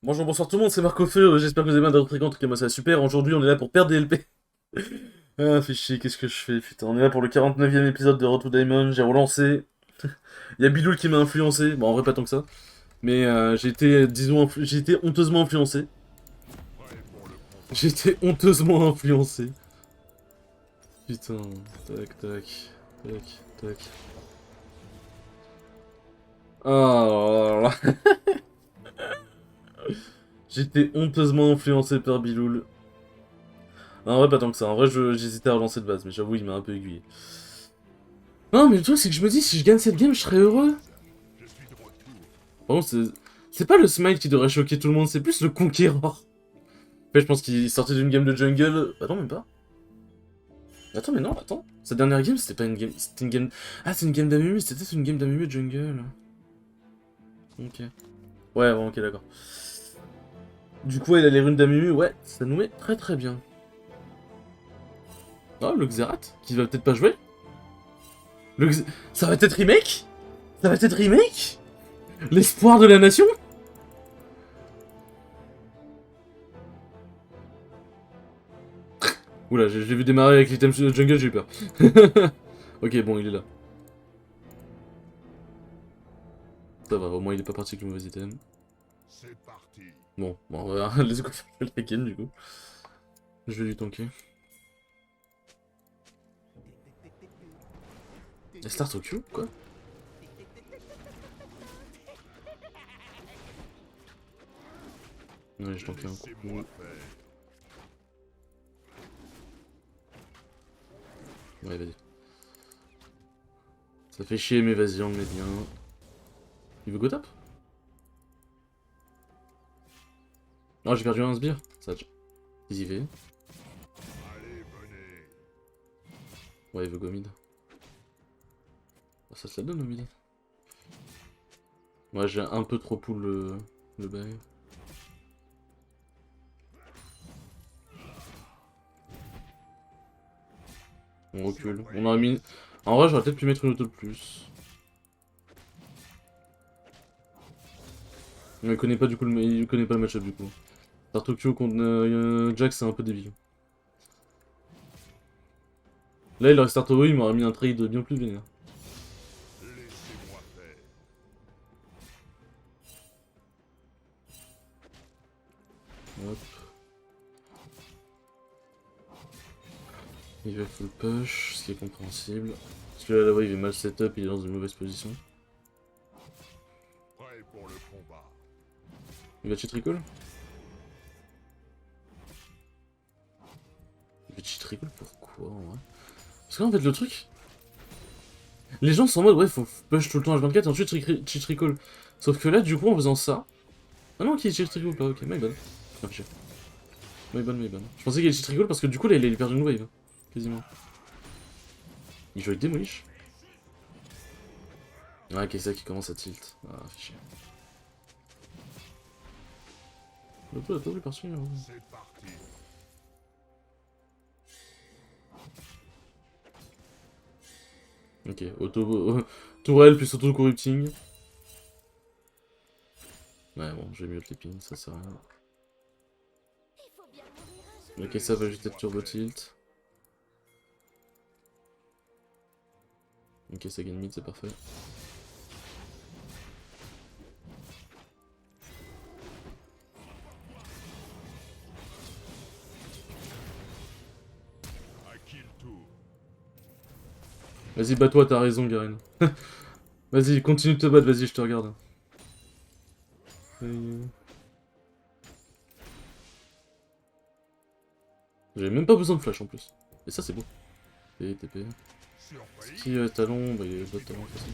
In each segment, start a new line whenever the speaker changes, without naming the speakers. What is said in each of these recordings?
Bonjour, bonsoir tout le monde, c'est Marco Feu, j'espère que vous avez bien d'autres fréquents, en tout cas moi ça va super, aujourd'hui on est là pour perdre des LP. Ah, fait chier, qu'est-ce que je fais, putain, on est là pour le 49e épisode de Road to Diamond, j'ai relancé, il y a Biloul qui m'a influencé, bon en vrai pas tant que ça, mais j'ai été, disons, j'ai été honteusement influencé. J'ai été honteusement influencé. Putain, tac, tac, tac, tac. Ah là là. J'ai été honteusement influencé par Biloul. En vrai pas tant que ça, en vrai j'hésitais à relancer de base, mais j'avoue il m'a un peu aiguillé. Non, mais le truc, c'est que je me dis, si je gagne cette game, je serais heureux. Par contre, c'est pas le smile qui devrait choquer tout le monde, c'est plus le conquérant. En fait, je pense qu'il sortait d'une game de jungle. Attends, même pas. Attends, mais non, attends. Sa dernière game, c'était pas une game. C'était une game. Ah, c'est une game d'Amumu, c'était peut-être une game d'Amumu de jungle. Ok. Ouais, bon, ok, d'accord. Du coup, il a les runes d'Amumu, ouais, ça nous met très très bien. Oh, le Xerath, qui va peut-être pas jouer. Ça va être remake. Ça va être remake. L'espoir de la nation. Oula, j'ai vu démarrer avec l'item jungle, j'ai eu peur. Ok, bon, il est là. Ça va, au moins il est pas parti avec le mauvais item. Bon, on va let's go faire la game du coup. Je vais lui tanker. Elle start au Q, quoi? Ouais, je tanké un coup. Ouais, vas-y. Ça fait chier, mais vas-y, on le met bien. Il veut go top? Non, j'ai perdu un sbire. Ça, y fait. Ouais, il veut go mid. Oh, ça se la donne au mid. Ouais, j'ai un peu trop pull le bail. On recule. On a mis. En vrai, j'aurais peut-être pu mettre une auto de plus. Mais il connaît pas du coup il connaît pas le match-up du coup. Tartokyo contre Jack, c'est un peu débile. Là, il aurait start au il m'aurait mis un trade bien plus vénère. Hop. Il va full push, ce qui est compréhensible. Parce que là, là-bas, il est mal setup, il est dans une mauvaise position. Il va cheat recall? Il va cheat recall pourquoi en vrai? Parce qu'en fait, le truc, les gens sont en mode ouais, faut push tout le temps H24 et ensuite cheat recall. Sauf que là, du coup, en faisant ça. Ah non, ok, il cheat recall pas, ok, my bad. Ah, chier. My bad, my bad. Je pensais qu'il allait cheat recall parce que du coup, là, il a perdu une wave. Quasiment. Il joue avec Demolish. Ah, ok, c'est ça qui commence à tilt. Ah, fait chier. L'auto a pas voulu partir. Hein. Ok, auto. Tourelle plus auto-corrupting. Ouais, bon, je vais mute les pings, ça sert à rien. Ok, ça va juste être turbo tilt. Ok, ça gagne mid, c'est parfait. Vas-y, bats-toi, t'as raison, Garen. Vas-y, continue de te battre, vas-y, je te regarde. J'avais même pas besoin de flash en plus. Et ça, c'est beau. Et TP. Qui talon, bah il est bot talon, facile.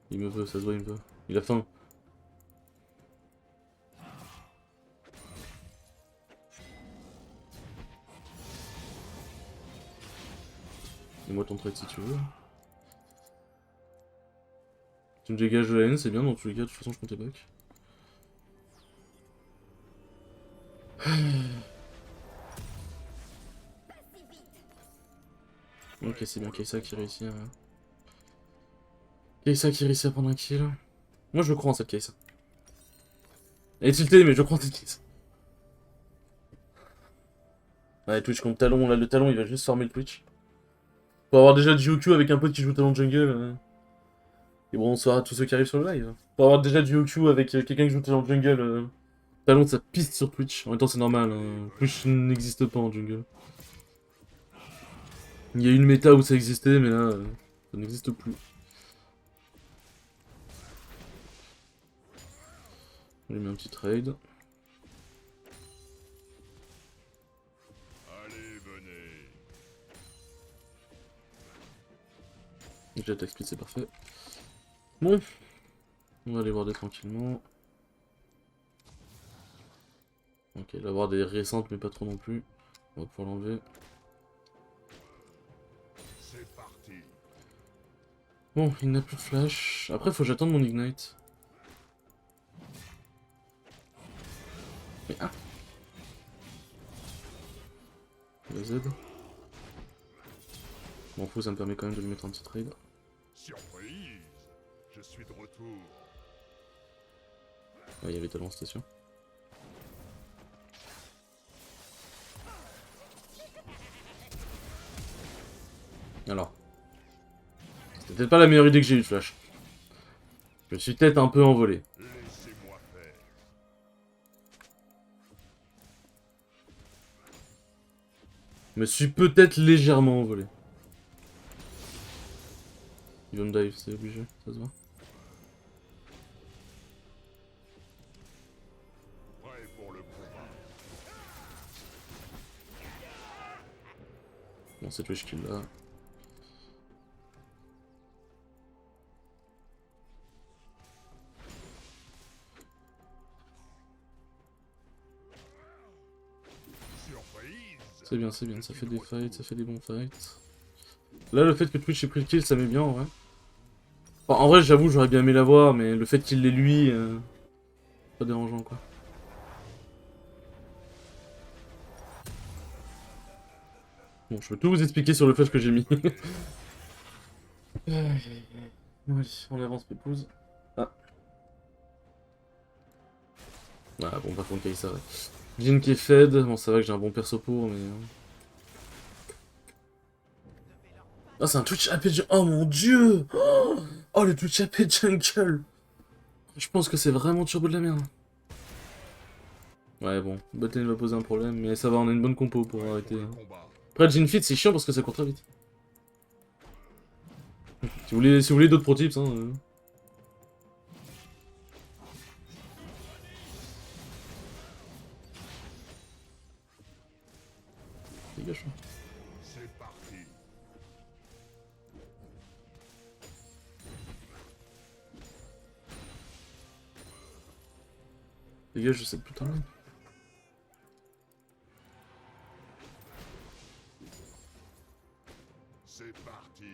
Il me veut, ça se voit, il me veut. Il a faim. Dis-moi ton trade si tu veux. Tu me dégages de la haine, c'est bien, dans tous les cas, de toute façon, je comptais back. Ok, c'est bien Kaisa qui réussit à... Kaisa qui réussit à prendre un kill. Moi, je crois en cette Kaisa. Elle est tiltée, mais je prends tes kills. Ouais, Twitch contre talon, là, le talon, il va juste farmer le Twitch. Pour avoir déjà du OQ avec un pote qui joue talon jungle. Et bonsoir à tous ceux qui arrivent sur le live. Pour avoir déjà du OQ avec quelqu'un qui joue talon jungle. Talon, ça piste sur Twitch. En même temps, c'est normal. Twitch n'existe pas en jungle. Il y a une méta où ça existait, mais là, ça n'existe plus. Je lui mets un petit trade.
Allez, venez.
J'attaque speed, c'est parfait. Bon. On va aller voir des tranquillement. Ok, il va avoir des récentes, mais pas trop non plus. On va pouvoir l'enlever.
C'est parti.
Bon, il n'a plus de flash. Après, faut que j'attende mon ignite. Mais ah! La Z. Bon, fou, ça me permet quand même de lui mettre un petit trade.
Surprise. Je suis de retour.
Ah, il y avait talent, c'était sûr. Alors. C'était peut-être pas la meilleure idée que j'ai eue de flash. Je me suis peut-être un peu envolé.
Laissez-moi faire.
Je me suis peut-être légèrement envolé. Il va me dive, c'est obligé, ça se voit.
Prêt pour le combat.
Bon, c'est Twitch qui l'a.
Surprise.
C'est bien, ça fait des fights, ça fait des bons fights. Là, le fait que Twitch ait pris le kill, ça met bien en vrai. Enfin, en vrai, j'avoue, j'aurais bien aimé l'avoir, mais le fait qu'il l'ait lui, pas dérangeant quoi. Bon, je peux tout vous expliquer sur le flash que j'ai mis. Oui, on avance, Pépouze. Ah. Ah, bon, par contre, Kaisa, ouais. Jin qui est fed, bon, ça va que j'ai un bon perso pour, mais. Ah, c'est un Twitch AP Jungle. Oh mon dieu! Oh, le Twitch AP Jungle! Je pense que c'est vraiment turbo de la merde. Ouais, bon, Botlane va poser un problème, mais ça va, on a une bonne compo pour arrêter. Après, Jin Fit, c'est chiant parce que ça court très vite. Si vous voulez d'autres pro tips, hein. Dégage.
C'est parti.
Dégage de cette putain là.
C'est parti.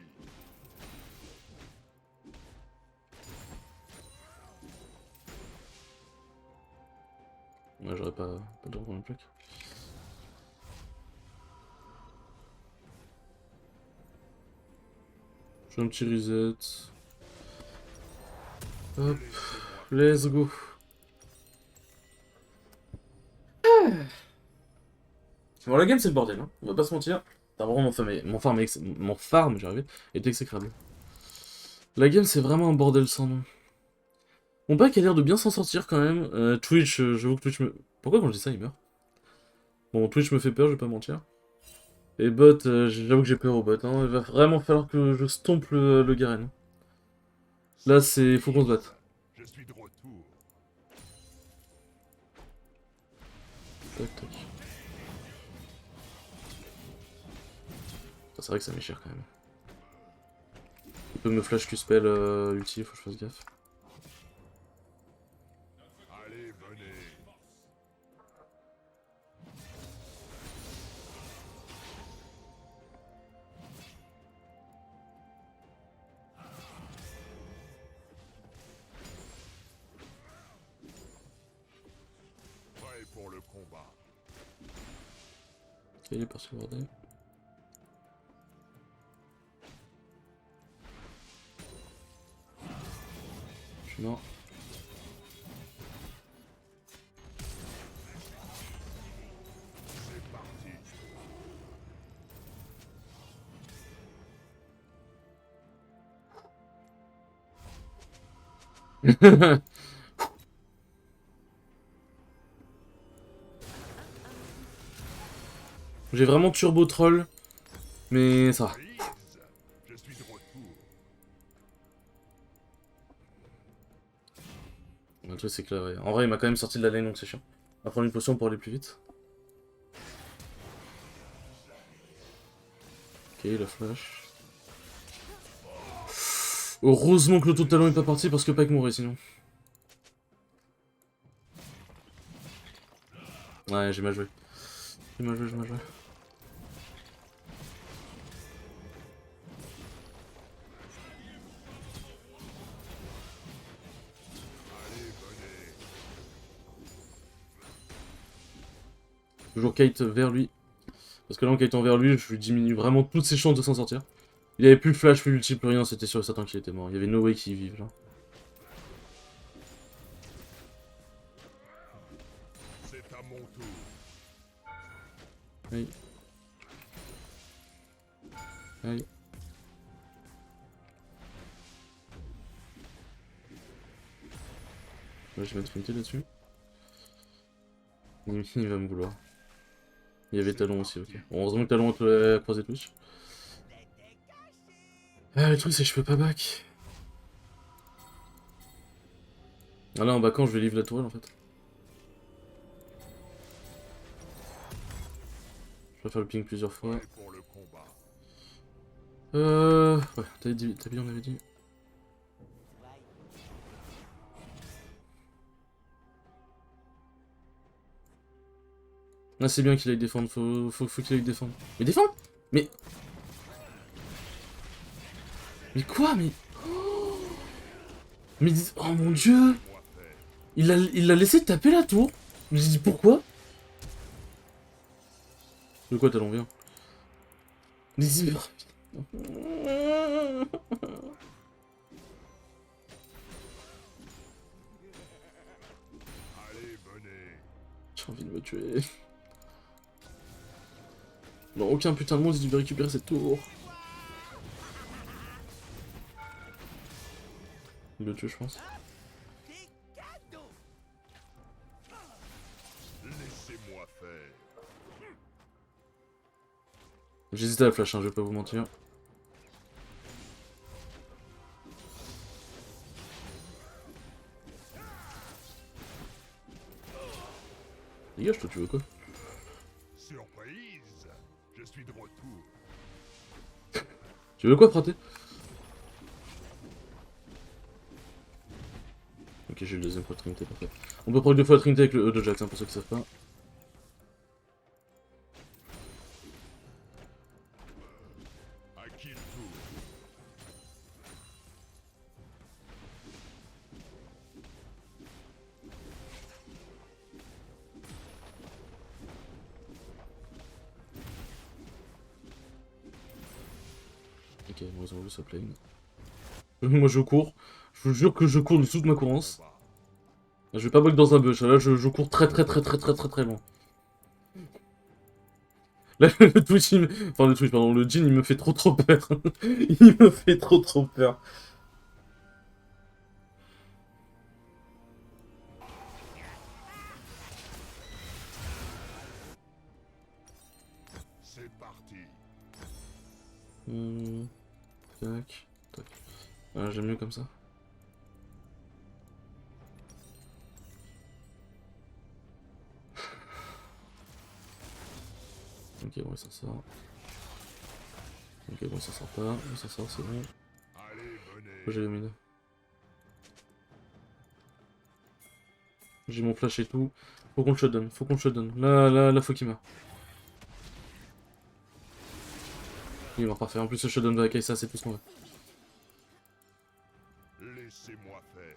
Ouais, j'aurais pas de reprendre le plaque. Je fais un petit reset. Hop, let's go. Bon, la game c'est le bordel, hein. On va pas se mentir. T'as vraiment mon farm, j'arrive, est exécrable. La game c'est vraiment un bordel sans nom. Mon bac a l'air de bien s'en sortir quand même. Twitch, j'avoue que Twitch me... Pourquoi quand je dis ça il meurt? Bon, Twitch me fait peur, je vais pas mentir. Et bot, j'avoue que j'ai peur au bot, hein. Il va vraiment falloir que je stompe le Garen. Là, faut qu'on se batte.
Je suis de retour.
Tac, tac. C'est vrai que ça m'est cher quand même. Il peut me flash Q-spell ulti, faut que je fasse gaffe.
Allez, venez. Prêt pour le combat.
Ok, il est parti le bordel. Je suis mort. J'ai vraiment turbo troll, mais ça va.
Freeze, je suis de retour.
Le truc c'est que là, ouais. En vrai il m'a quand même sorti de la lane donc c'est chiant. On va prendre une potion pour aller plus vite. Ok, la flash. Heureusement que le taux de talent est pas parti parce que Pike mourrait sinon. Ouais, j'ai mal joué. J'ai mal joué, j'ai mal joué. Toujours Kate vers lui. Parce que là en kitant vers lui, je lui diminue vraiment toutes ses chances de s'en sortir. Il avait plus le flash, plus l'ulti, plus rien, c'était sûr et certain qu'il était mort. Il y avait no way qu'il vive là.
C'est à mon tour.
Aïe. Aïe. Ouais, je vais mettre une tête là-dessus. Il va me vouloir. Il y avait Talon aussi, ok. Bon, heureusement que Talon a croisé Twitch. Ah, le truc c'est que je peux pas back. Ah là, en backant, je vais livre la tourelle en fait. Je vais faire le ping plusieurs fois.
Prêt pour le combat.
Ouais, t'as dit, on avait dit. Ah, c'est bien qu'il aille défendre, faut qu'il aille défendre. Mais défends. Mais quoi, mais... Mais... Oh mon dieu.
Moi faire.
Il l'a laissé taper la tour. Mais j'ai dit pourquoi. De quoi Talon, viens. Les hivers.
Allez, venez.
J'ai envie de me tuer. Non, aucun putain de monde il devait récupérer cette tour. Il le tue, je pense.
Laissez-moi faire.
J'hésitais à la flash, hein, je vais pas vous mentir. Dégage, toi, tu veux quoi?
Surprise, je suis de retour.
Tu veux quoi, frater? Ok, j'ai eu le deuxième fois Trinité, parfait. On peut prendre deux fois la Trinité avec le E de Jax, hein, pour ceux qui savent pas.
À qui le tour?
Ok, bon, ils ont vu sa plane. Moi, je cours. Je vous jure que je cours de toute ma courance.
Combat.
Je vais pas bug dans un bush, là, je cours très loin. Là, le Twitch, enfin, le Twitch, pardon, le Jin, il me fait trop peur. Il me fait trop peur.
C'est parti.
Tac, tac. Ah, j'aime mieux comme ça. Ok, bon, il s'en sort. Ok, bon, il s'en sort pas. Il s'en sort, c'est bon.
Allez,
J'ai
venez.
le mid. J'ai mon flash et tout. Faut qu'on le shutdown, faut qu'on le shutdown. Là, faut qu'il meure. Il est mort, parfait. En plus, le shutdown de la Kaisa, c'est tout ce qu'on veut.
Laissez-moi faire.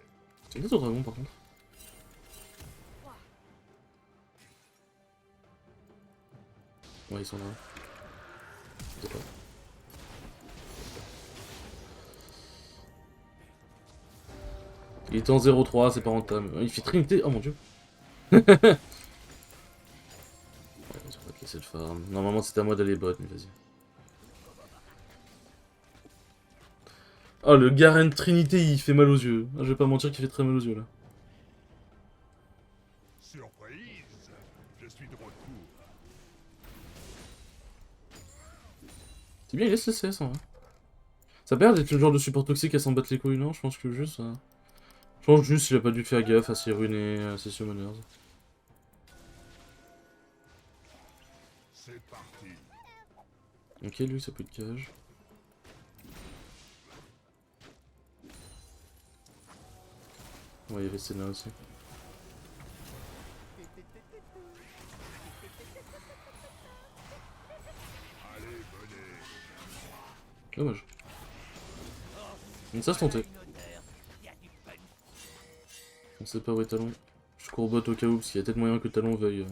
C'est une autre dragon, par contre. Ouais, ils sont là. Je sais pas. Il était en 0-3, c'est pas rentable. Il fait Trinité, oh mon dieu. Ouais, on va te laisser le farm. Normalement, c'était à moi d'aller bot, mais vas-y. Oh, le Garen Trinité, il fait mal aux yeux. Ah, je vais pas mentir qu'il fait très mal aux yeux, là.
Surprise! Je suis de retour.
C'est bien, il laisse le CS, en vrai. Ça perd d'être le genre de support toxique à s'en battre les couilles, non? Je pense que juste... Je pense juste qu'il a pas dû faire gaffe à ses runes et à ses summoners.
C'est parti.
Ok, lui, ça peut être cage. Ouais, il y avait celle-là aussi.
Allez, venez.
Dommage. Mais ça se tentait. On sait pas où est Talon. Je courbote au cas où, parce qu'il y a peut-être moyen que Talon veuille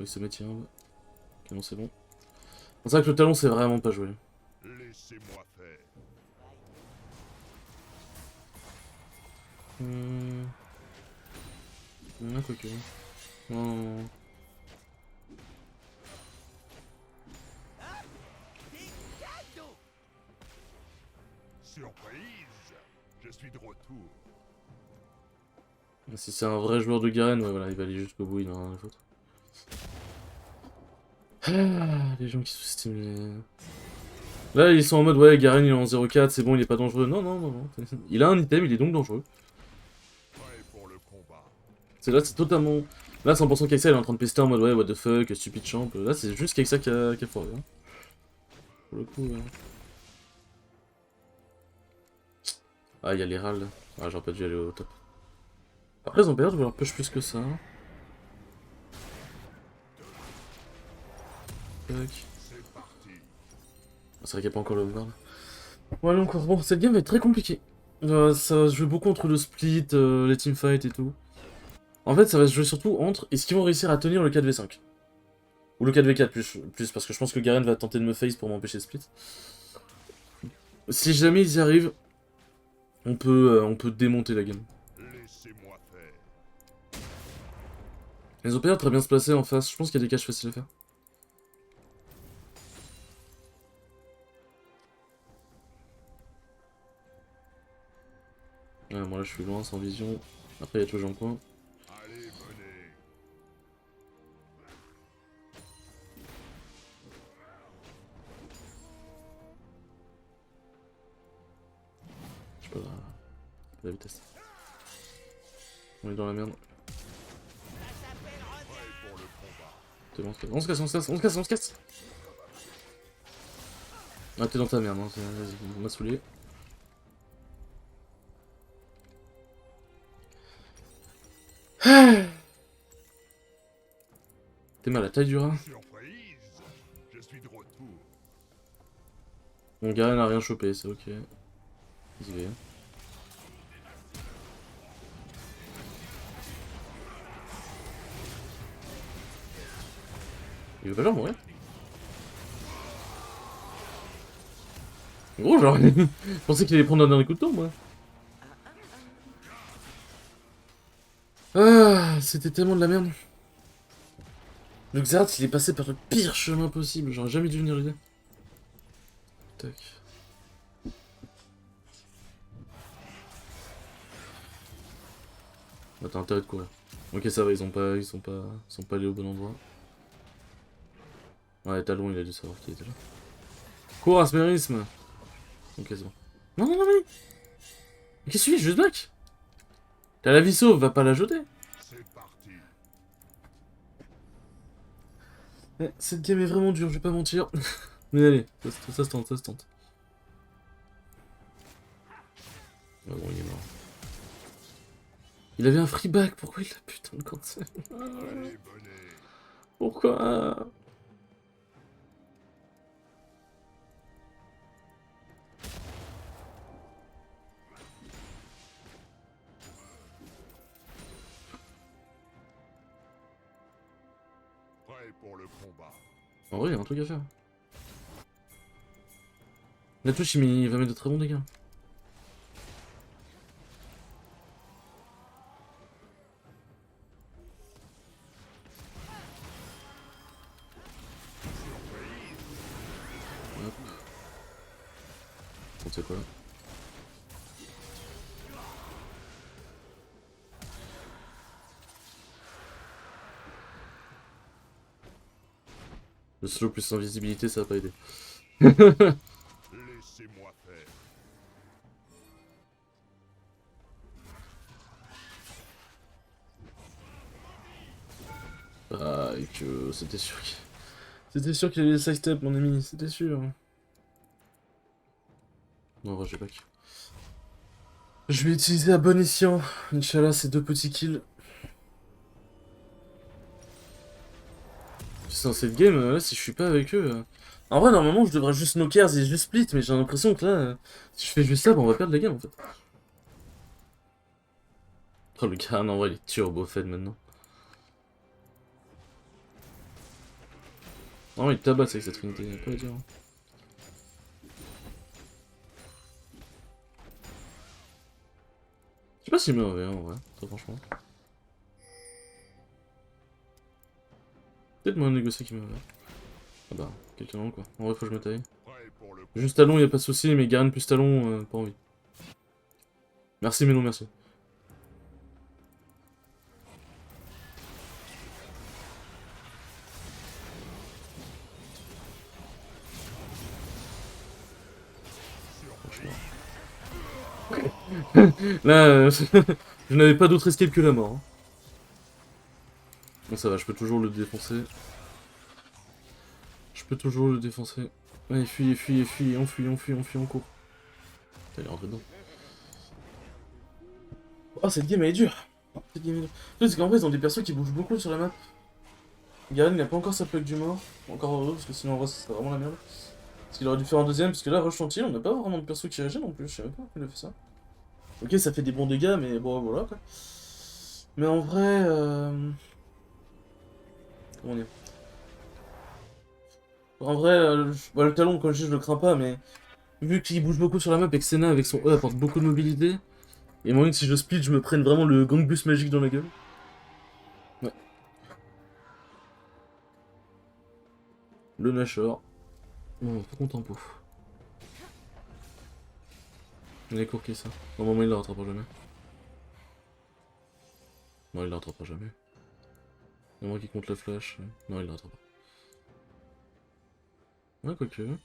se mettre hier. Ok, non, c'est bon. C'est vrai que le Talon, c'est vraiment pas joué.
Laissez-moi faire.
Ah, quoique. Non.
Surprise! Je suis de retour.
Si c'est un vrai joueur de Garen, ouais, voilà, il va aller jusqu'au bout, il n'en a rien à foutre. Ah, les gens qui sous-estiment les... Là, ils sont en mode, ouais, Garen il est en 0-4, c'est bon, il est pas dangereux. Non, non, non, non. Il a un item, il est donc dangereux.
Prêt pour le combat.
C'est là, c'est totalement... Là, 100% Keksa, il est en train de pester en mode, ouais, what the fuck, stupid champ. Là, c'est juste Keksa qui a foiré. Hein. Pour le coup, ouais. Ah, il y a les râles. Ah, j'aurais pas dû aller au top. Après, ils ont perdu, je leur push plus que ça. Tac.
C'est parti.
C'est vrai qu'il n'y a pas encore le overguard. Ouais, encore. Bon, cette game va être très compliquée. Ça va se jouer beaucoup entre le split, les teamfights et tout. En fait, ça va se jouer surtout entre est-ce qu'ils vont réussir à tenir le 4v5 ou le 4v4 plus, parce que je pense que Garen va tenter de me face pour m'empêcher de split. Si jamais ils y arrivent, on peut démonter la game.
Laissez-moi faire.
Les OPR très bien se placer en face, je pense qu'il y a des caches faciles à faire. Ouais, moi là je suis loin, sans vision. Après il y a toujours un coin.
Allez, venez.
Je sais pas la vitesse. On est dans la merde.
Prêt pour le combat.
T'es bon, on se casse, on se casse, on se casse, on se casse. Ah t'es dans ta merde, hein. Vas-y, on m'a saoulé. T'es mal à la taille du rat.
Surprise! Je suis de retour.
Mon Garen n'a rien chopé, c'est ok. J'y vais. Il veut pas genre mourir. Gros genre, je pensais qu'il allait prendre un dernier coup de temps moi. Ah, c'était tellement de la merde. Le Xerath, il est passé par le pire chemin possible, j'aurais jamais dû venir l'aider. Tac. Ah, t'as intérêt de courir. Ok, ça va, ils sont pas allés au bon endroit. Ouais, Talon, il a dû savoir qu'il était là. Cours, Asmérisme. Ok, c'est bon. Non, non, non, mais... Mais qu'est-ce que tu fais? Juste back. T'as la vie sauve, va pas la jeter.
C'est parti.
Cette game est vraiment dure, je vais pas mentir. Mais allez, ça se tente, ça se tente. Ah bon, il est mort. Il avait un free back, pourquoi il a putain de cancel?
Allez, venez.
Pourquoi?
Prêt pour le combat.
En vrai, il y a un truc à faire. La touche, il va mettre de très bons dégâts. Hop. On sait quoi. Le slow plus l'invisibilité, ça va pas aider.
Laissez-moi faire.
Ah, et que c'était sûr qu'il... C'était sûr qu'il allait sidestep, mon ami, c'était sûr. Non, en vrai, j'ai pas que. Je vais utiliser à bon escient. Inch'Allah, ces 2 petits kills. C'est dans cette game, là, si je suis pas avec eux... En vrai, normalement, je devrais juste knockers et juste split, mais j'ai l'impression que là, si je fais juste ça, bah, on va perdre la game, en fait. Oh, le gars, non, en vrai, il est turbo fed maintenant. Non, il tabasse avec cette trinité, y'a pas à dire. Je sais pas s'il met un V1, en vrai, très franchement. Peut-être moyen de négocier qu'il met un V1. Ah bah, quelqu'un d'autre, quoi. En vrai, faut que je me taille.
Prêt pour le
Juste talon, y'a pas de souci, mais Garen plus talon, pas envie. Merci, mais non merci. Là, je n'avais pas d'autre escape que la mort. Hein. Bon, ça va, je peux toujours le défoncer. Je peux toujours le défoncer. Allez, fuis, fuis, fuis, on fuit, on fuit, on fuit, on court. Putain, il est rentré dedans. Oh, cette game elle est dure. Cette game est dure. Le truc, c'est qu'en vrai, ils ont des persos qui bougent beaucoup sur la map. Garen, il a pas encore sa plaque du mort. Encore heureux, parce que sinon, en vrai, ça serait vraiment la merde. Parce qu'il aurait dû faire un deuxième, parce que là, Rush Chantier, on n'a pas vraiment de perso qui réagit non plus. Je sais même pas pourquoi il a fait ça. Ok, ça fait des bons dégâts, mais bon, voilà quoi. Mais en vrai, comment dire? En vrai, le talon, comme je dis, je le crains pas, mais vu qu'il bouge beaucoup sur la map et que Senna, avec son E, apporte beaucoup de mobilité, et moyen que si je split, je me prenne vraiment le gang bus magique dans la gueule. Ouais. Le Nashor. Bon, pas content, pouf. Il est courqué ça. Normalement, il la rattrapera jamais. Non, il la rattrapera jamais. À moins qu'il compte la flash. Non, il la rattrapera. Ouais, quoique. Non,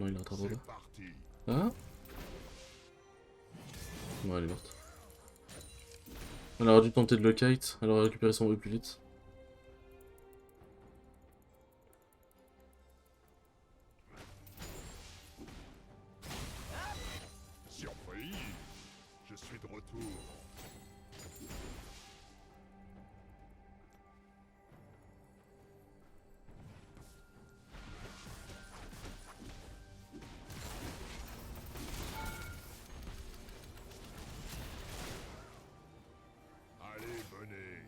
il la rattrapera
C'est
pas.
parti.
Ah. Non, elle est morte. Elle aurait dû tenter de le kite, elle aurait récupéré son E plus vite.
Surprise. Je suis de retour. Allez, venez.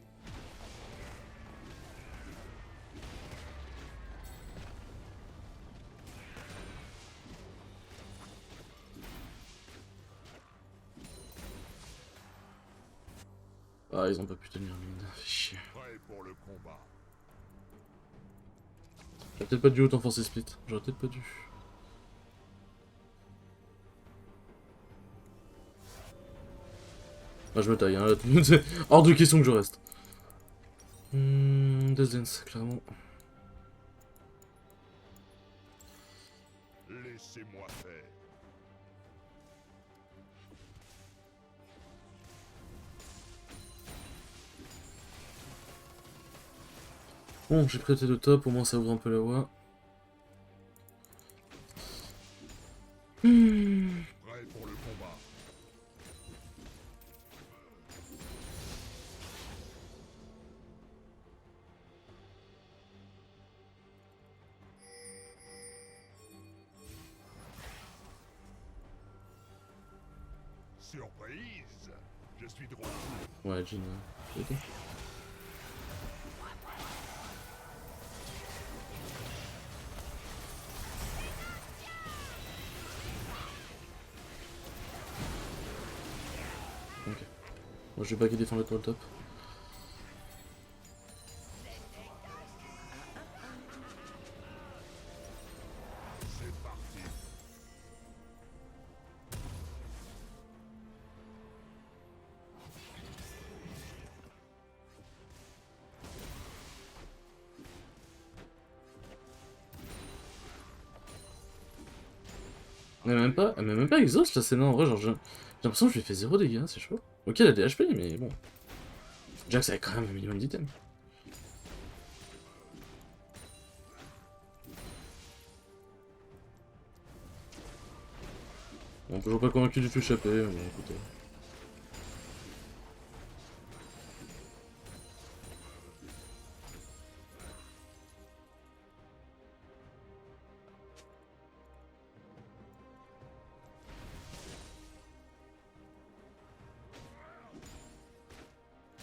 Ah, ils ont pas pu tenir mine, fait chier.
Prêt pour le combat.
J'aurais peut-être pas dû autant forcer split, j'aurais peut-être pas dû. Ah, je me taille, hein, là, hors de question que je reste. Death Dance, clairement.
Laissez-moi faire.
Bon, j'ai prêté le top, au moins ça ouvre un peu la voie.
Prêt pour le combat. Surprise. Je suis de retour.
Ouais, Jean, ok. Ok. Moi, je vais pas qui défendre le top.
C'est parti.
Elle m'a même pas exhaust la scène en vrai, genre j'ai l'impression que je lui ai fait 0 dégâts, c'est chaud. Ok, elle a des HP, mais bon. Jax avait quand même un minimum d'items. Bon, toujours pas convaincu du tout échappé, mais bon, écoutez.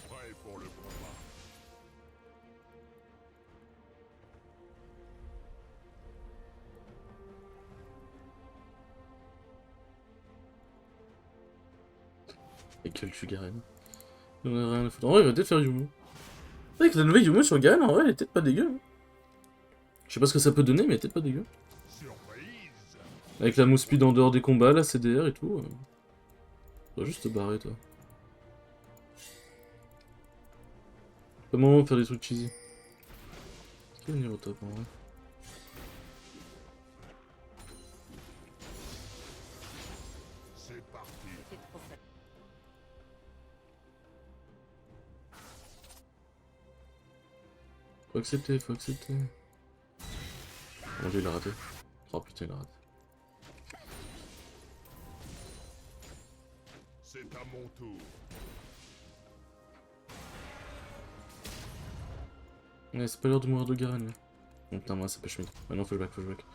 Prêt pour le combat.
Et quel tue Garen. Il en a rien à foutre. En vrai, il va peut-être faire Yumu. C'est vrai que la nouvelle Yumu sur Garen, en vrai, elle est peut-être pas dégueu. Hein. Je sais pas ce que ça peut donner, mais elle est peut-être pas dégueu.
Surprise.
Avec la mousse speed en dehors des combats, la CDR et tout. Tu vas juste te barrer, toi. Pas le moment de faire des trucs cheesy. Qui va venir au top, en vrai?
C'est parti.
Faut accepter, faut accepter. Mon dieu, il a raté. Oh putain, il a raté.
C'est à mon tour.
Ouais, c'est pas l'heure de mourir de Garen, là. Oh, putain, moi, ça push mid. Ouais, non, faut que je back.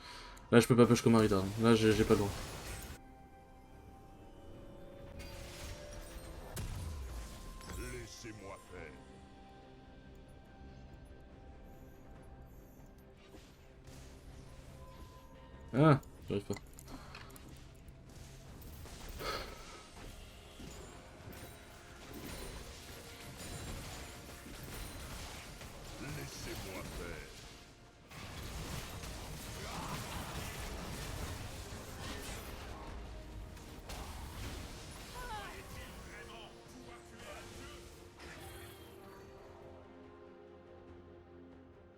Là, je peux pas push comme Aridar. Là, j'ai pas le droit.
Laissez-moi faire.
Ah, j'arrive pas.
Laissez-moi faire.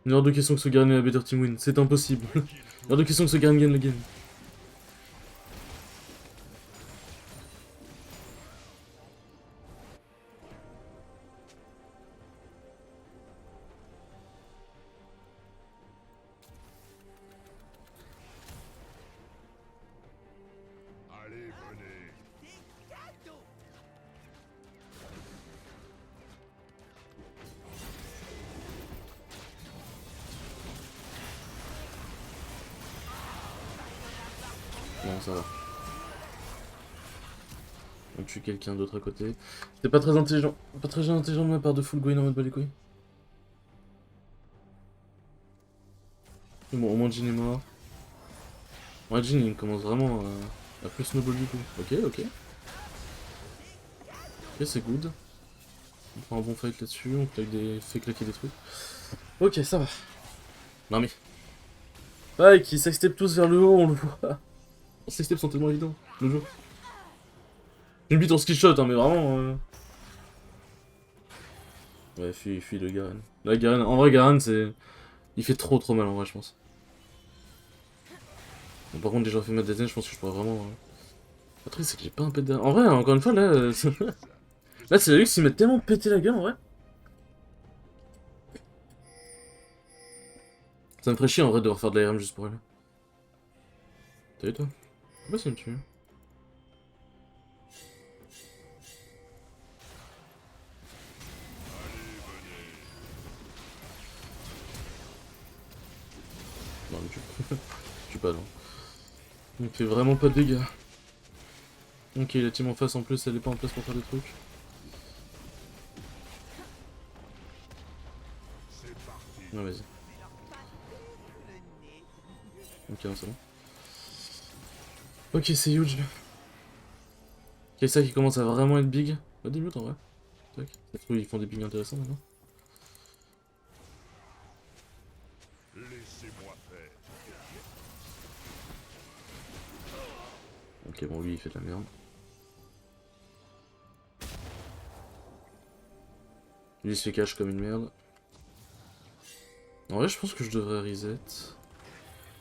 Il est hors de question que ce Garen ait la better team win. C'est impossible. Il est hors de question que ce Garen gagne la game.
Allez, venez.
Non, ça va. On tue quelqu'un d'autre à côté. C'était pas très intelligent. Pas très intelligent de ma part de full Gwen en mode bas les couilles. Mais bon, au moins Jin est mort. Ouais, Jin il commence vraiment à plus snowball du coup. Ok, ok. Ok, c'est good. On prend un bon fight là-dessus, on fait claquer des trucs. Ok, ça va. Non mais. Ah, qui s'extep tous vers le haut, on le voit. Les s'extep sont tellement évidents, le jeu. Une bite en skill shot, hein, mais vraiment. Ouais, fuis le Garen. Là, Garen, en vrai, Garen, c'est. Il fait trop mal en vrai, je pense. Bon, par contre, déjà fait mettre des ailes, je pense que je pourrais vraiment. Le truc, c'est que j'ai pas un pet derrière. En vrai, encore une fois, là. Là, c'est lui qui s'y met tellement pété la gueule en vrai. Ça me ferait chier en vrai de devoir faire de l'ARM juste pour elle. T'as vu toi? Pourquoi ça me tue? Non, mais tu tue pas, non. Il me fait vraiment pas de dégâts. Ok, la team en face en plus, elle est pas en place pour faire des trucs.
C'est parti.
Non, vas-y. Ok, non, c'est bon. Ok, c'est huge. Ok, ça qui commence à vraiment être big. Pas des mutes en vrai. Tac. Ça se trouve, ils font des bigs intéressants maintenant.
Laissez-moi faire.
Ok, bon, lui, il fait de la merde. Lui, il se fait cache comme une merde. En vrai, je pense que je devrais reset.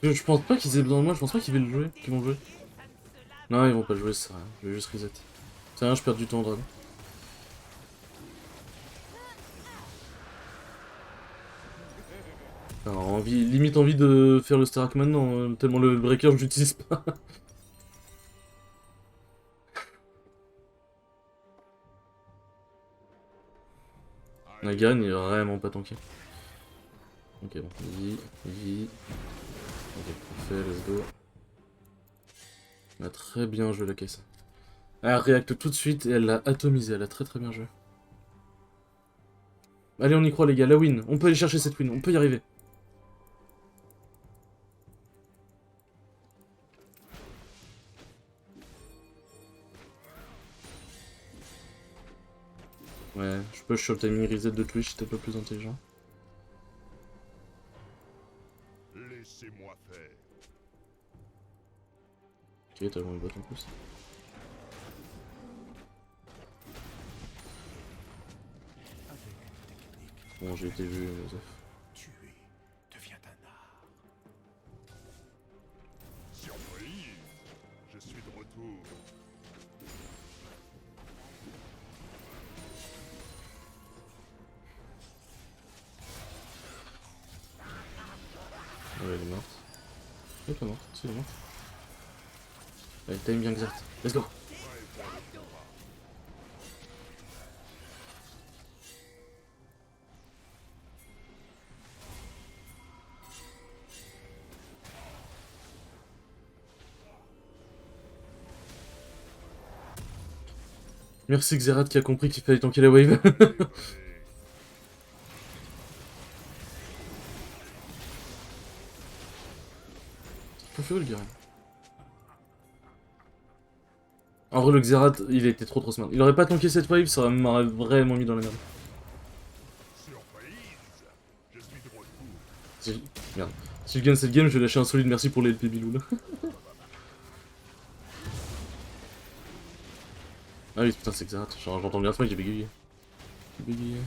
Je pense pas qu'ils aient besoin de moi, je pense pas qu'ils vont le jouer. Non, ils vont pas jouer, ça. Je vais juste reset. C'est rien, je perds du temps, Dragon. Alors, limite envie de faire le Starak maintenant, tellement le breaker je l'utilise pas. La gagne, il est vraiment pas tanké. Ok, bon, vie. Ok, parfait, let's go. Elle a très bien joué la caisse. Elle réacte tout de suite et elle l'a atomisé, elle a très bien joué. Allez, on y croit les gars, la win. On peut aller chercher cette win, on peut y arriver. Ouais, je push sur le timing reset de Twitch, c'était pas plus intelligent.
Laissez-moi faire.
Ok, t'as joué une botte en plus. Bon, j'ai été vu, Joseph.
Tuer devient un art.
Surprise. Je suis de retour.
Ouais, elle est morte. Elle est pas morte, si, elle est morte. Allez, time bien Xert. Let's go. Merci Xerath qui a compris qu'il fallait tanker la wave. Faut faire le gars. En vrai, le Xerath, il a été trop smart. Il aurait pas tanké cette wave, ça m'aurait vraiment mis dans la merde.
Surprise. Je suis de retour.
Si... Merde. Si je gagne cette game, je vais lâcher un solide merci pour les LP Biloul. Ah oui, putain, c'est Xerath. J'entends bien ce mec, j'ai bégayé. J'ai bégayé.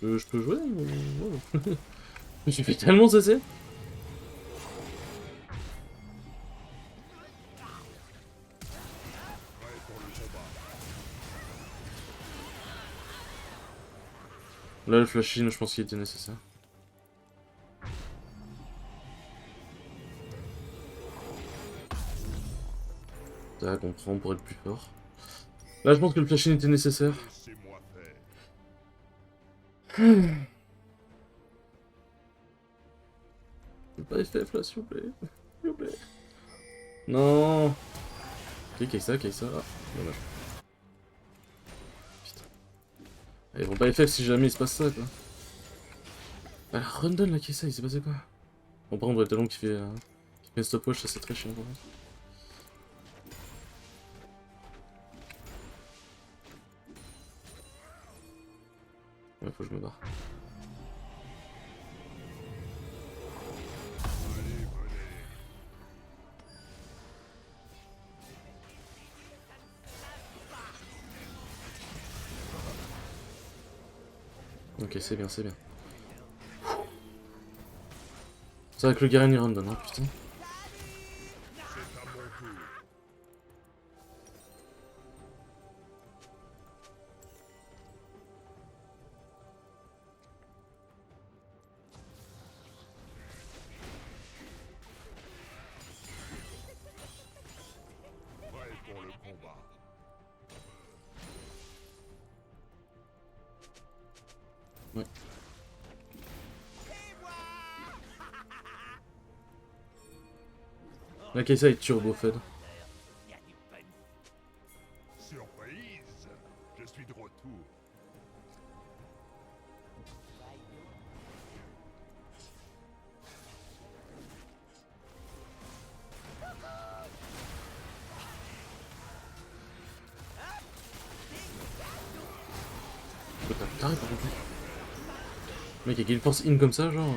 Je peux jouer ou... wow. Je me suis fait tellement cesser. Là, le flash-in, je pense qu'il était nécessaire. Tac, on prend pour être plus fort. Là, je pense que le flash-in était nécessaire.
Laissez-moi faire.
Pas FF là, s'il vous plaît. S'il vous plaît. Non. Ok, Kaisa. Dommage. Putain. Ils vont pas FF si jamais il se passe ça, quoi. Ah, rundon la Kaisa, il s'est passé quoi? On prend un talon qui fait stopwatch, ça c'est très chiant pour moi. Ouais, faut que je me barre. Ok, c'est bien. C'est vrai que le Garen il random, hein, putain.
Prêt pour le combat.
Ouais. La Kaisa est turbo fed.
Surprise. Je suis de retour.
Putain, t'arrêtes par contre. Le mec, il y a qu'il force in comme ça, genre.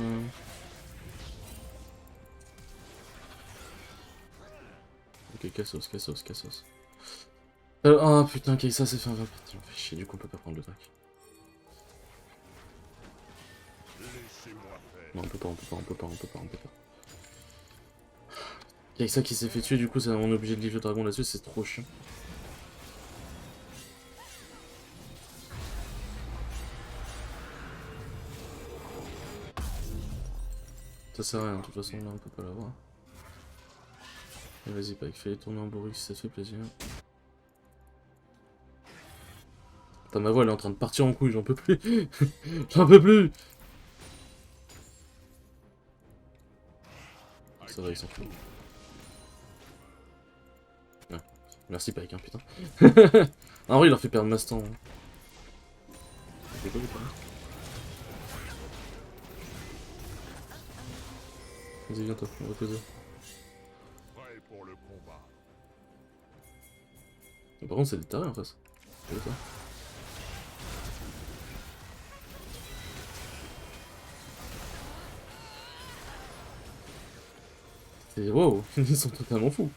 Ok, Cassos. Ah putain, Kaisa s'est fait un 20. Fait chier, du coup on peut pas prendre le track. Non, on peut pas, on peut pas, on peut pas, on peut pas, on peut pas. Y'a que ça qui s'est fait tuer, du coup, on est obligé de livrer le dragon là-dessus, c'est trop chiant. Ça sert à rien, de toute façon, là, on peut pas l'avoir. Vas-y, Pike, fais tourner en bourrique si ça te fait plaisir. Putain, ma voix, elle est en train de partir en couille, j'en peux plus. J'en peux plus. Ça va, il s'en fout. Ouais. Merci Pike, hein, putain. En vrai, il leur fait perdre masse temps. Hein. Vas-y, viens toi, on va poser.
Prêt pour le combat.
Par contre, c'est des tarés en face. C'est ça. C'est wow, ils sont totalement fous.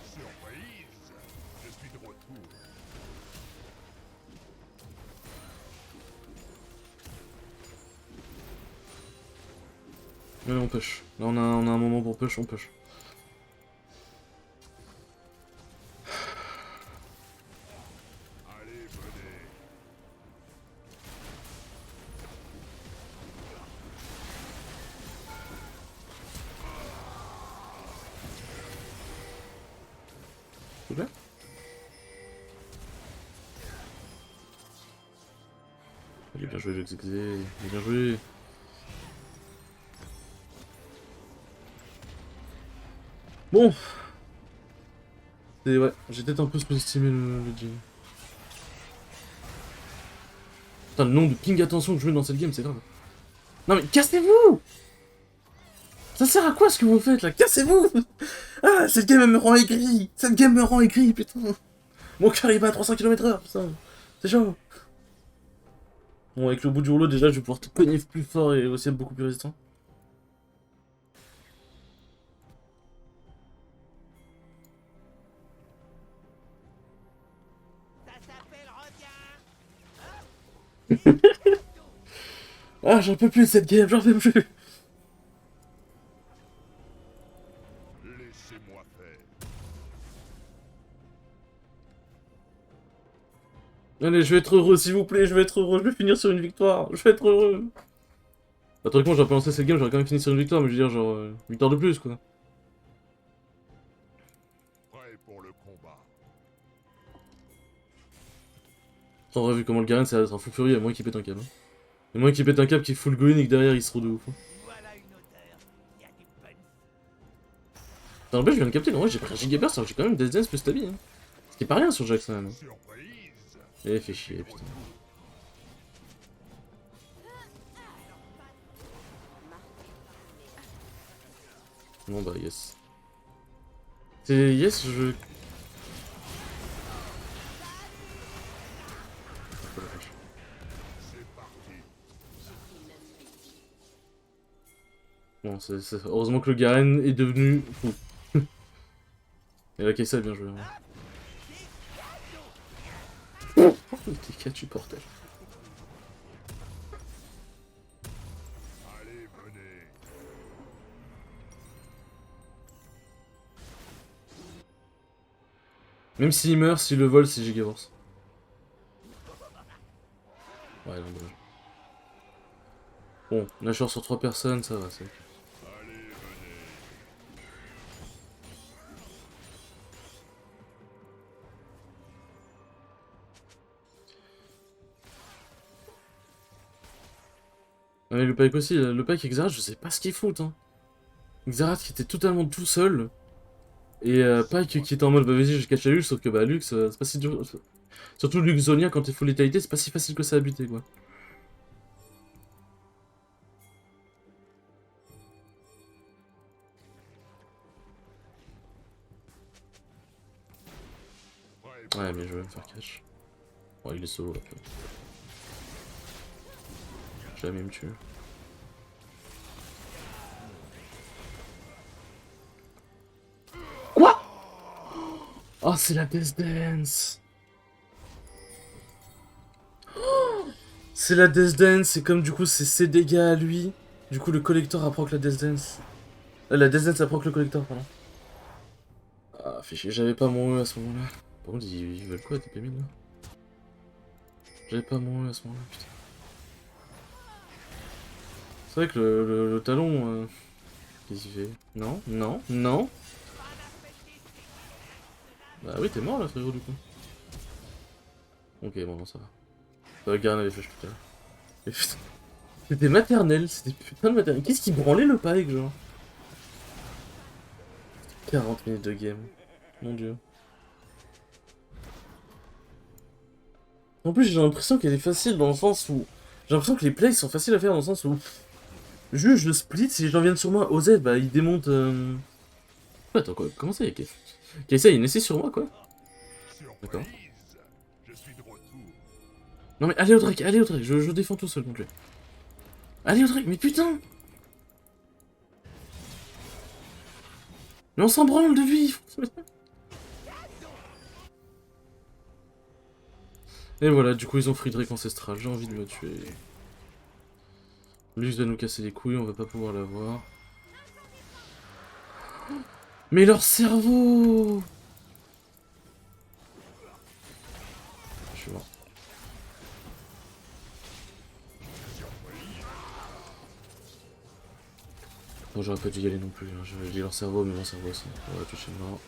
Surprise! Je suis de retour.
Allez, on push. Là, on a un moment pour push, on push.
Allez, venez.
S'il vous plaît. Allez, bien joué, Jexexé. Bien joué. Bon. Ouais, j'ai peut-être un peu sous-estimé le game. Putain, le nombre de ping attention que je mets dans cette game, c'est grave. Non mais cassez-vous! Ça sert à quoi ce que vous faites là? Cassez-vous! Ah, cette game elle me rend aigri! Cette game me rend aigri, putain! Mon cœur il bat à 300 km/h, putain! C'est chaud! Bon, avec le bout du rouleau, déjà, je vais pouvoir te cogner plus fort et aussi être beaucoup plus résistant. Ah, j'en peux plus de cette game, j'en peux plus!
Laissez-moi faire.
Allez, je vais être heureux, s'il vous plaît, je vais être heureux, je vais finir sur une victoire, je vais être heureux! Bah, théoriquement, j'aurais pas lancé cette game, j'aurais quand même fini sur une victoire, mais je veux dire, genre, victoire de plus, quoi.
Prêt pour le combat.
On aurait vu comment le Garen, ça va être un fou furieux, à moins qu'il pète un câble. Hein. À moins qu'il pète un câble qui full going et que derrière il se trouve de ouf. Hein.
Voilà une odeur. Il y a du punch.
En vrai, je viens de capter, en vrai, j'ai pris un gigaburst, alors que j'ai quand même des dance plus stabi. Hein. Ce qui est pas rien sur Jackson. Hein.
Surprise!
Eh, fait chier, putain. Bon bah, yes. C'est yes, je.
C'est parti.
Bon, heureusement que le Garen est devenu fou. Et la Kessa, bien joué. Hein. T'es qu'as-tu porté?
Allez, venez.
Même s'il meurt, s'il le vole, c'est Gigaforce. Ouais, non, dommage. Bon, Nashor sur 3 personnes, ça va, c'est ok.
Allez, venez.
Ah, mais le Pike aussi, le Pike et Xerath, je sais pas ce qu'ils foutent. Hein. Xerath qui était totalement tout seul. Et Pike qui était en mode bah vas-y je cache à Lux, sauf que bah Lux c'est pas si dur. Surtout Lux Zonia quand t'es full létalité, c'est pas si facile que ça à buter quoi. Ouais mais je vais me faire catch. Ouais il est solo là. Jamais me tuer. Quoi? Oh c'est la Death Dance. C'est la Death Dance, et comme du coup c'est ses dégâts à lui, du coup le collector approc la Death Dance. La Death Dance approc le collector, pardon. Ah, fait chier, j'avais pas mon E à ce moment-là. Par contre, ils veulent quoi, TP 1000 là? J'avais pas mon E à ce moment-là, putain. C'est vrai que le talon... Qu'est-ce qu'il fait? Non, non, non. Bah oui, t'es mort là, frérot, du coup. Ok, bon, non, ça va. Garen avait flèche tout à l'heure. Mais putain, c'était maternel, c'était putain de maternel. Qu'est-ce qui branlait le pike, genre? 40 minutes de game. Mon dieu. En plus, j'ai l'impression qu'elle est facile dans le sens où... J'ai l'impression que les plays sont faciles à faire dans le sens où... Juste, je split, si les gens viennent sur moi, OZ, bah ils démontent... Attends, quoi, comment ça, Kay? Kaysa, il essaie sur moi, quoi? D'accord.
Surprise. Je suis de retour.
Non mais allez au Drake, je défends tout seul contre lui. Allez au Drake, mais putain! Mais on s'en branle de lui! Et voilà, du coup ils ont free Drake ancestral, j'ai envie de le tuer. Lux va nous casser les couilles, on va pas pouvoir l'avoir. Mais leur cerveau! Je suis mort. Bon, j'aurais pas dû y aller non plus, hein. J'avais dit leur cerveau, mais mon cerveau aussi. On va toucher mort.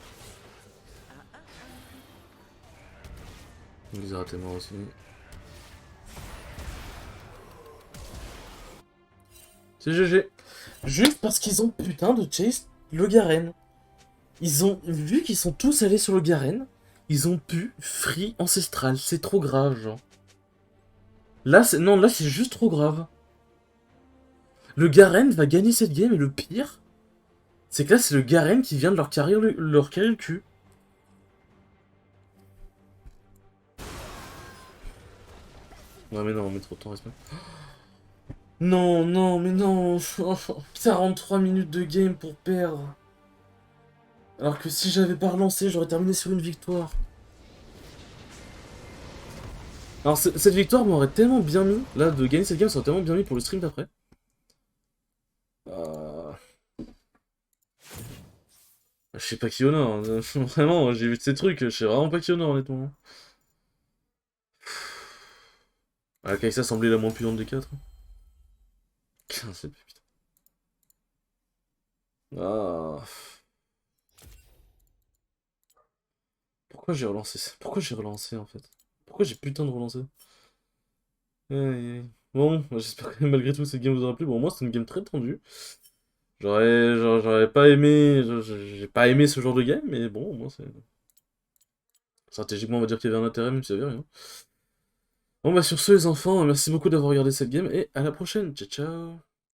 On les a ratés morts aussi. C'est GG. Juste parce qu'ils ont putain de chase le Garen. Ils ont vu qu'ils sont tous allés sur le Garen. Ils ont pu free ancestral. C'est trop grave, genre. Là, c'est non, là c'est juste trop grave. Le Garen va gagner cette game et le pire, c'est que là c'est le Garen qui vient de leur carrer le cul. Non mais non, on met trop de temps, respect. Non, non, mais non. 43 minutes de game pour perdre. Alors que si j'avais pas relancé, j'aurais terminé sur une victoire. Alors cette victoire m'aurait tellement bien mis, là de gagner cette game, ça aurait tellement bien mis pour le stream d'après. Je sais pas qui honore, hein. Vraiment, j'ai vu de ces trucs, je sais vraiment pas qui honore honnêtement. Ah, Kai'Sa semblait la moins puissante des 4. Putain, c'est putain. Ah. Pourquoi j'ai relancé ça? Pourquoi j'ai relancé en fait? Pourquoi j'ai putain de relancé? Aïe, aïe. Bon, j'espère que malgré tout cette game vous aura plu. Bon, moi c'est une game très tendue. J'aurais pas aimé. J'ai pas aimé ce genre de game, mais bon, moi c'est. Stratégiquement, on va dire qu'il y avait un intérêt, même s'il y avait rien. Bon, bah sur ce, les enfants, merci beaucoup d'avoir regardé cette game et à la prochaine. Ciao, ciao!